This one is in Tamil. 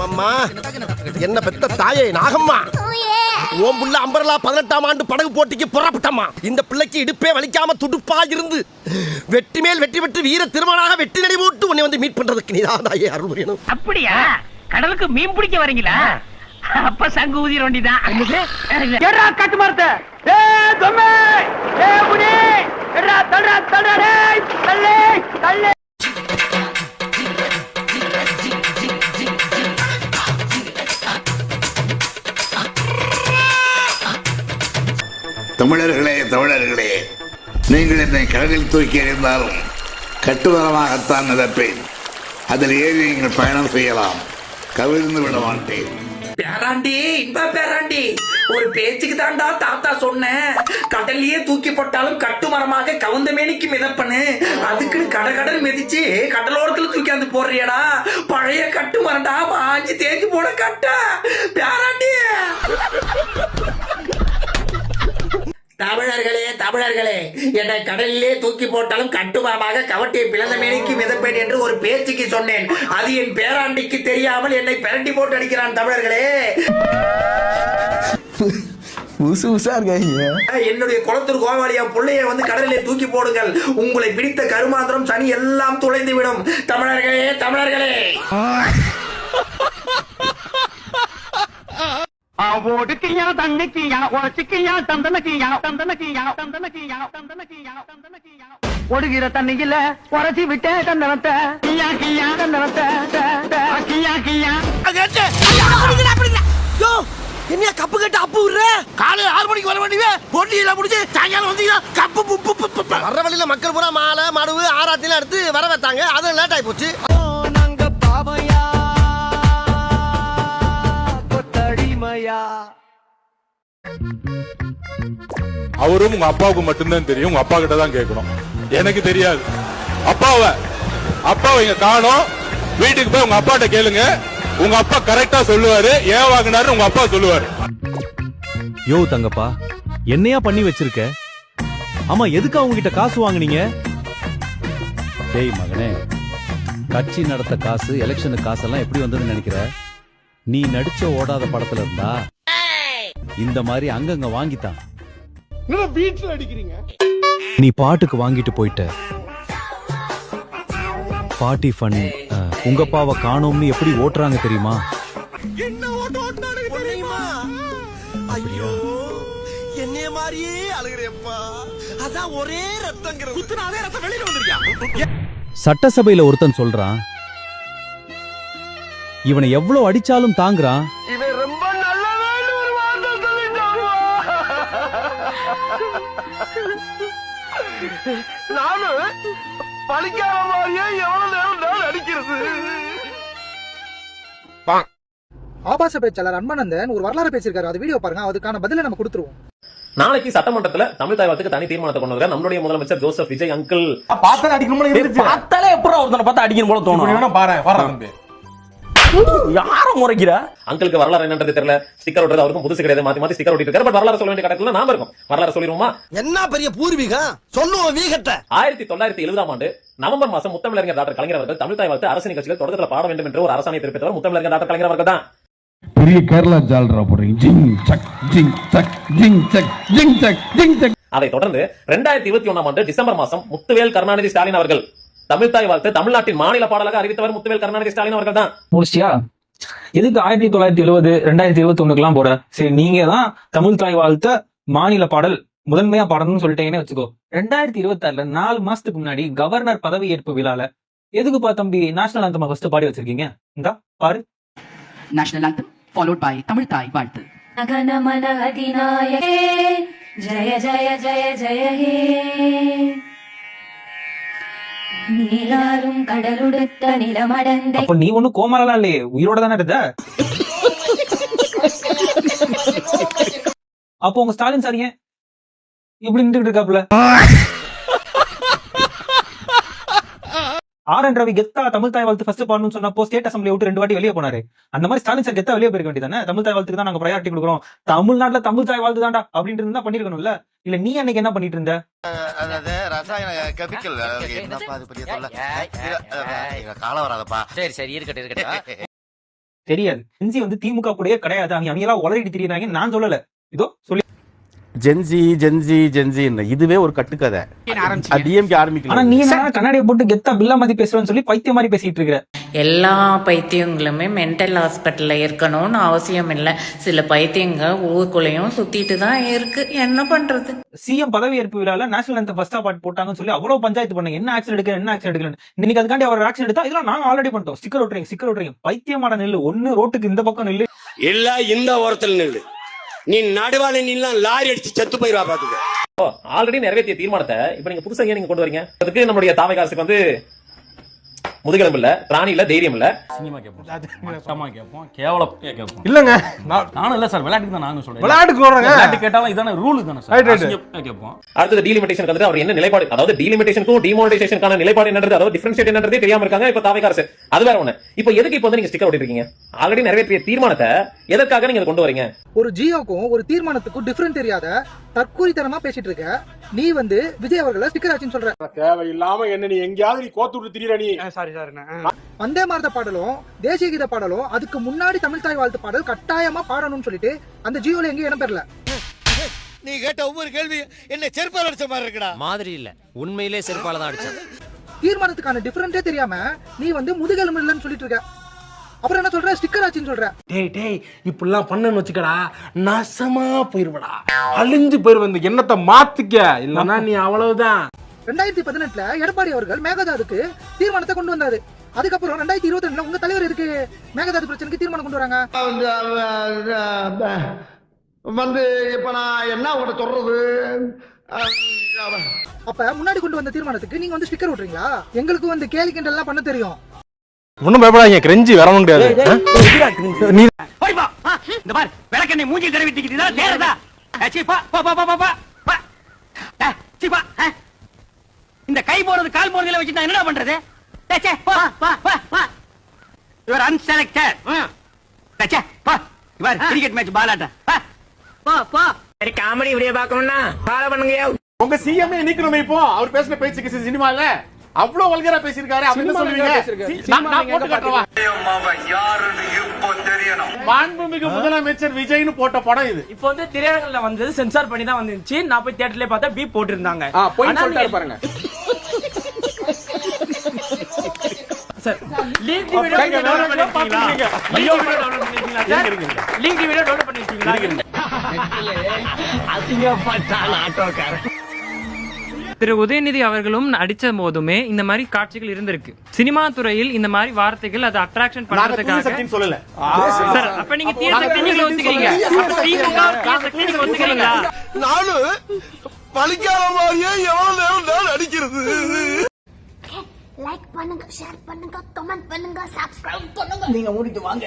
அம்மா என்ன பெத்த தாயே நாகம்மா, ஓம் புள்ள அம்பரலா 18ஆம் ஆண்டு படகு போட்டிக்கு புறப்பட்டம்மா. இந்த பிள்ளைக்கு இடுப்பே வலிக்காம துடுப்பா இருந்து வெற்றி மேல் வெற்றி பெற்று வீர திருமணாக வெற்றி நடி போட்டு உன்னை வந்து மீட் பண்றதுக்கு நீதான் தாயே அருள் புரியணும். அப்படியா? கடலுக்கு மீன் பிடிக்க வரீங்களா? அப்ப சங்கு ஊதிர வேண்டிதான். கட்டு மரத்த தமிழர்களே தமிழர்களே, நீங்கள் என்னை கடலில் தூக்கி எறிந்தாலும் கட்டுமரமாகத்தான் நினைப்பேன். அதில் ஏறி நீங்கள் பயணம் செய்யலாம், கவிழ்ந்து விட மாட்டேன். பேராண்டி, இன்ப பேராண்டி, ஒரு பேச்சுக்கு தாண்டா தாத்தா சொன்னேன், கடல்லையே தூக்கி போட்டாலும் கட்டு மரமாக கவுந்த மேனிக்கு மிதப்பனு. அதுக்குன்னு கடல் மிதிச்சு கடலோரத்துல தூக்கி வந்து போடுறியடா. பழைய கட்டு மரண்டா, மாஞ்சி தேஞ்சு போட கட்ட பேராண்டி. தமிழர்களே தமிழர்களே, என்னை கடலிலே தூக்கி போட்டாலும் கட்டுமரமாக கவட்டியை பிளந்த மேனிக்கு மிதப்பேன் என்று ஒரு பேச்சுக்கு சொன்னேன். அது என் பேராண்டிக்கு தெரியாமல் என்னை பிரண்டி போட்டு அடிக்கிறான். தமிழர்களே, என்னுடைய குளத்தூர் கோவாலியா பிள்ளைய வந்து கடலிலே தூக்கி போடுங்கள், உங்களை பிடித்த கருமாந்திரம் சனி எல்லாம் துளைந்து விடும். தமிழர்களே தமிழர்களே, ஓடுக்கியா தண்ணிக்கியா உழைச்சிக்கியா தந்தனக்கியா தந்தனக்கியா தந்தனக்கியா தந்தனக்கியா தந்தனக்கியா ஒடுகிற தண்ணியில உரைச்சி விட்டே தந்தனத்தை கியா கியா தந்தனத்தை கியா கியா. என்ன கப்பு கட்டு அப்பு விடுற? காலை 6 மணிக்கு வர வேண்டிய போட்டியில முடிஞ்சு சாயங்காலம் வந்தீங்கன்னா கப்பு வர்ற வழியில மக்கள் பூரா மாலை மடுவு ஆராத்திலாம் எடுத்து வர வைத்தாங்க. அது லேட் ஆகி போச்சு. நாங்க பாவையா கொத்தடிமையா. அவரும் உங்க அப்பாவுக்கு மட்டும்தான் தெரியும், உங்க அப்பா கிட்ட தான் கேட்கணும். எனக்கு தெரியாது. அப்பாவை இங்க காணோம். வீட்டுக்கு போய் உங்க அப்பாட்ட கேளுங்க, உங்க அப்பா கரெக்டா சொல்லுவாரு. ஏன் வாங்கினாரு உங்க அப்பா சொல்லுவாரு. யோ தங்கப்பா, என்னையா பண்ணி வச்சிருக்க? ஆமா, எதுக்கு அவங்க கிட்ட காசு வாங்குனீங்க? டேய் மகனே, கட்சி நடத்த காசு, எலெக்ஷனுக்கு காசெல்லாம் எப்படி வந்ததுன்னு நினைக்கிற? நீ நடிச்ச ஓடாத படத்துல இருந்தா இந்த மாதிரி அங்கங்க வாங்கித்தான். வீட்டுல அடிக்கிறீங்க. நீ பாட்டுக்கு வாங்கிட்டு போயிட்ட. பார்ட்டி ஃபன் உங்க அப்பாவை காணோம்னு எப்படி ஓட்டுறாங்க தெரியுமா? என்ன ஓட்டானே தெரியுமா? ஐயோ, என்னைய மாதிரியே அழுகிறேப்பா. அதான் ஒரே ரத்தங்கிறது. குத்துனாவே ரத்தம் வெளியில வந்துருக்கியா? சட்டசபையில ஒருத்தன் சொல்றான், இவனை எவ்வளவு அடிச்சாலும் தாங்குறான். இவன் ரொம்ப நல்லவன்னு ஒரு வார்த்தை சொல்லிட்டாங்க. நானும் பழிக்காத மாதிரியே எவ்வளவு நேரம் தான் அடிக்கிறது. ஆபாச பேச்சாளர் அன்பனந்தன் ஒரு வரலாறு பேசியிருக்காரு, அது வீடியோ பாருங்க, அதுக்கான பதில நம்ம கொடுத்துருவோம். நாளைக்கு சட்டமன்றத்துல தமிழ் தாய் வாழ்த்துக்கு தனி தீர்மானத்தை கொண்டு வர நம்மளுடைய முதலமைச்சர் ஜோசப் விஜய் அங்கிள். பார்த்தாலே அடிக்கணும், பார்த்தாலே எப்பறம் ஒருத்தனை பார்த்தா அடிக்கணும் போல தோணும். பாரு யாரும் முறைக்கிறா? அங்கிளுக்கு வரலாறு என்னன்றது தெரியல. ஸ்டிக்கர் ஒட்டுறது அவருக்கும் புதுசு கிடையாது, மாத்தி மாத்தி ஸ்டிக்கர் ஒட்டிட்டு இருக்காரு. பட் வரலாறு சொல்ல வேண்டிய கட்டத்துல நாம இருக்கும். வரலாறு சொல்லிடுவோமா? என்ன பெரிய பூர்வீகம் சொல்லுவோம் வீகத்தை. 1970ஆம் ஆண்டு நவம்பர் மாசம் முத்தமிழறிஞர் டாக்டர் கலைஞர் அவர்கள் தமிழ் தாய் வாழ்த்து அரசியல் கட்சிகள் தொடக்கத்துல பாட வேண்டும் என்று ஒரு அரசாணை பிறப்பித்தவர் முத்தமிழறிஞர் டாக்டர் கலைஞர் அவர்கள் தான். பெரிய கேரளா ஜால்ரா போடுறீங்க. ஜிங் சக் ஜிங் சக் ஜிங் சக் ஜிங் சக் ஜிங் சக். அதை தொடர்ந்து 2021ஆம் ஆண்டு டிசம்பர் மாசம் முத்துவேல் கருணாநிதி ஸ்டாலின் அவர்கள் தமிழ் தாய் வாழ்த்து தமிழ்நாட்டின் மாநில பாடலாக அறிவித்தவர் முத்துவேல் கருணாநிதி ஸ்டாலின் அவர்கள் தான். முடிச்சியா? எதுக்கு 1970 2021 போற? சரி, நீங்க தான் தமிழ் தாய் வாழ்த்த மாநில பாடல் முதன்மையா பாடணும்னு சொல்லிட்டீங்கன்னு வச்சுக்கோ. 2026 4 மாசத்துக்கு முன்னாடி கவர்னர் பதவி ஏற்பு விழால எதுக்குப்பா தம்பி நேஷனல் ஆந்தம் ஃபர்ஸ்ட் பாடி வச்சிருக்கீங்க? இந்தா பாரு. National anthem followed by Tamil தாய் வாழ்த்து. நகனமன அதிநாயகே ஜெய ஜெய ஜெய ஜெய ஹே. நீலாரும் கடலுடுத்த நிலமடந்தை. அப்ப நீ ஒண்ணு கோமாளா இல்லையே, உயிரோட தானே இருந்த. அப்போ உங்க ஸ்டாலின் சாரிங்க இப்படி நின்றுட்டு இருக்காப்புல. ஆர்.என். ரவி கெத்தா தமிழ் தாய் வாழ்த்து ஃபர்ஸ்ட் பாடணும்னு சொன்னப்போ ஸ்டேட் அசம்பிளி விட்டு 2 வாட்டி வெளியே போனாரு. அந்த மாதிரி ஸ்டாலின் சார் கெத்தா வெளியே போயிருக்க வேண்டியதானே? தமிழ் தாய் வாழ்த்துக்கு தான் நாங்க ப்ரையாரிட்டி கொடுக்குறோம், தமிழ்நாட்டுல தமிழ் தாய் வாழ்த்து தான்டா அப்படின்னு இருந்தா பண்ணிருக்கணும்ல. இல்ல நீ அன்னைக்கு என்ன பண்ணிட்டு இருந்த? ரசாயன கெமிக்கல் காலம் வராதப்பா. சரி இருக்கட்டும். தெரியாது. ஜென்சி வந்து திமுக கூடயே கிடையாது, அவங்க எல்லாம் உளறிட்டு திரியுறாங்க. நான் சொல்லல, இதோ சொல்லி ஜென்சி இதுவே ஒரு கட்டுக்கதை. டிஎம்கே ஆரம்பிக்கல. ஆனா நீ என்ன கண்ணாடியை போட்டு கெத்தா பில்லா மாதிரி பேசுறேன்னு சொல்லி பைத்தியம் மாதிரி பேசிட்டு இருக்கிற. எல்லா பைத்தியங்களுமே மென்டல் ஹாஸ்பிட்டல்ல இருக்கணும்னு அவசியம் இல்ல. சில பைத்தியங்க ஊருக்குள்ளேயும் சுத்திட்டு தான் இருக்கு. என்ன பண்றது? சிஎம் பதவி ஏற்பு விழால நேஷனல் அந்த ஃபர்ஸ்ட் பாட்டு போட்டாங்கன்னு சொல்லி அவ்வளவு பஞ்சாயத்து பண்ணாங்க. என்ன ஆக்ஷன் எடுக்கல. இன்னைக்கு அதுக்காண்டி அவர் ஆக்ஷன் எடுத்தா இதெல்லாம் நாங்க ஆல்ரெடி பண்ணிட்டோம். ஸ்டிக்கர் ஓட்டுறீங்க. பைத்தியமான நெல்லு ஒண்ணு ரோட்டுக்கு இந்த பக்கம் நெல்லு இல்ல இந்த ஓரத்துல நெல்லு. நீ நடுவால நீலாம் லாரி அடிச்சு செத்து போயிருவா பாத்துக்க. ஆல்ரெடி நிறைவேற்றிய தீர்மானத்தை இப்ப நீங்க புதுசா நீங்க கொண்டு வரீங்க. அதுக்கு நம்மளுடைய தாவை காசுக்கு வந்து முதுகெலும்பு இல்ல, திராணி இல்ல, தைரியம் இல்ல. சினிமா கேட்போம், கேவலம் கேட்போம். இல்லங்க நானும் இல்ல சார், விளையாட்டுக்கு தான் நாங்க சொல்றேன். விளையாட்டு கேட்டாலும் இதான ரூல் தானே சார். கேட்போம். அடுத்து டீலிமிட்டேஷன் வந்து அவர் என்ன நிலைப்பாடு, அதாவது டீலிமிட்டேஷனுக்கும் டிமானிட்டைசேஷனுக்கான நிலைப்பாடு என்னது, அதாவது டிஃபரன்ஷியேட் என்னன்றதே தெரியாம இருக்காங்க இப்ப தாவை காசு. அது வேற ஒண்ணு. இப்ப எதுக்கு இப்ப வந்து நீங்க ஸ்டிக்கர் ஓட்டிருக்கீங்க? ஆல்ரெடி நிறைவேற்றிய தீர்மானத்தை எதற்காக நீங்க கொண்டு வரீங்க? ஒரு ஜியோக்கும் ஒரு தீர்மானத்துக்கும் டிஃபரெண்ட் தெரியாத தற்கூரித்தனமா பேசிட்டு இருக்க நீ வந்து விஜய் அவர்களை ஸ்டிக்கர் ஆச்சுன்னு சொல்ற. தேவையில்லாம என்ன நீ எங்கயாவது நீ கோத்து விட்டு திரியற நீ. வந்தே மாரத பாடலும் தேசிய கீத பாடலும் அதுக்கு முன்னாடி தமிழ் தாய் வாழ்த்து பாடல் கட்டாயமா பாடணும்னு சொல்லிட்டு அந்த ஜியோல எங்கேயும் இடம் பெறல. நீ கேட்ட ஒவ்வொரு கேள்வி என்ன செருப்பால அடிச்ச மாதிரி இருக்குடா. மாதிரி இல்ல, உண்மையிலே செருப்பால தான் அடிச்சேன். தீர்மானத்துக்கான டிஃபரெண்டே தெரியாம நீ வந்து முதுகெலும்பு இல்லைன்னு சொல்லிட்டு இருக்க. அப்புறம் என்ன சொல்ற? ஸ்டிக்கர் ஆச்சுன்னு சொல்ற. டேய் இப்படிலாம் பண்ணன்னு வச்சுக்கடா, நாசமா போயிருவடா, அழிஞ்சு போயிருவ. இந்த எண்ணத்தை மாத்திக்க, இல்லன்னா நீ அவ்வளவுதான். 2018 எடப்பாடி அவர்கள் மேகதாதுக்கு தீர்மானத்தை கொண்டு வந்தாரு. அதுக்கப்புறம் 2022 உங்க தலைவர் எதுக்கு மேகதாது பிரச்சனைக்கு தீர்மானம் கொண்டு வராங்க? வந்து இப்ப நான் என்ன உங்கள்ட்ட சொல்றது? அப்ப முன்னாடி கொண்டு வந்த தீர்மானத்துக்கு நீங்க வந்து ஸ்டிக்கர் ஓட்டுறீங்களா? எங்களுக்கு வந்து கேலி கிண்டல் எல்லாம் பண்ண தெரியும். ஒண்ணும் பயப்படாதீங்க, கிரெஞ்சி வர முடியாது. நீ இந்த பார், விளக்கெண்ணெய் மூஞ்சி தடவிட்டிக்கிட்டா நேரதா. இந்த கை போறது கால் போறதுல வச்சு நான் என்னடா பண்றது? Your unselected. கிரிக்கெட் மேட்ச் பாலாட்ட. சரி, காமெடி வீடியோ பார்க்கணும்னா ஃபாலோ பண்ணுங்க. உங்க சிஎம் நிக்கணும். இப்போ அவர் பேசின பேச்சுக்கு சினிமால அவ்வளவு வல்கரா பேசிருக்காரு. அப்படின்னு சொல்லுவீங்க. நான் போட்டு காட்டுறவா? மாண்புமிகு முதலமைச்சர் விஜய்னு போட்ட படம் இது. இப்போ வந்து திரையரங்குல வந்தது சென்சார் பண்ணி தான் வந்துச்சு. நான் போய் தியேட்டர்லயே பார்த்தா பீப் போட்டு இருந்தாங்க. போய் சொல்லிட்டாரு பாருங்க. சார், லிங்க் வீடியோ டவுன்லோட் பண்ணிருக்கீங்களா? லிங்க் வீடியோ டவுன்லோட் பண்ணிருக்கீங்களா? அசிங்கப்பட்டான் ஆட்டோக்காரன். திரு உதயநிதி அவர்களும் நடிச்ச போதுமே இந்த மாதிரி காட்சிகள் இருந்திருக்கு. சினிமா துறையில் இந்த மாதிரி வார்த்தைகள் அது அட்ராக்ஷன் பண்றதுக்காக சொல்லல சார். அப்ப நீங்க தீய சக்தி நீங்க ஒத்துக்கிறீங்க. அப்ப திமுக தீய சக்தி நீங்க ஒத்துக்கிறீங்களா? நானும் பழிக்காத மாதிரியே எவ்வளவு நேரம் நான் நடிக்கிறது. லைக் பண்ணுங்க, ஷேர் பண்ணுங்க, கமெண்ட் பண்ணுங்க, சப்ஸ்கிரைப் பண்ணுங்க. நீங்க மூடிட்டு வாங்க.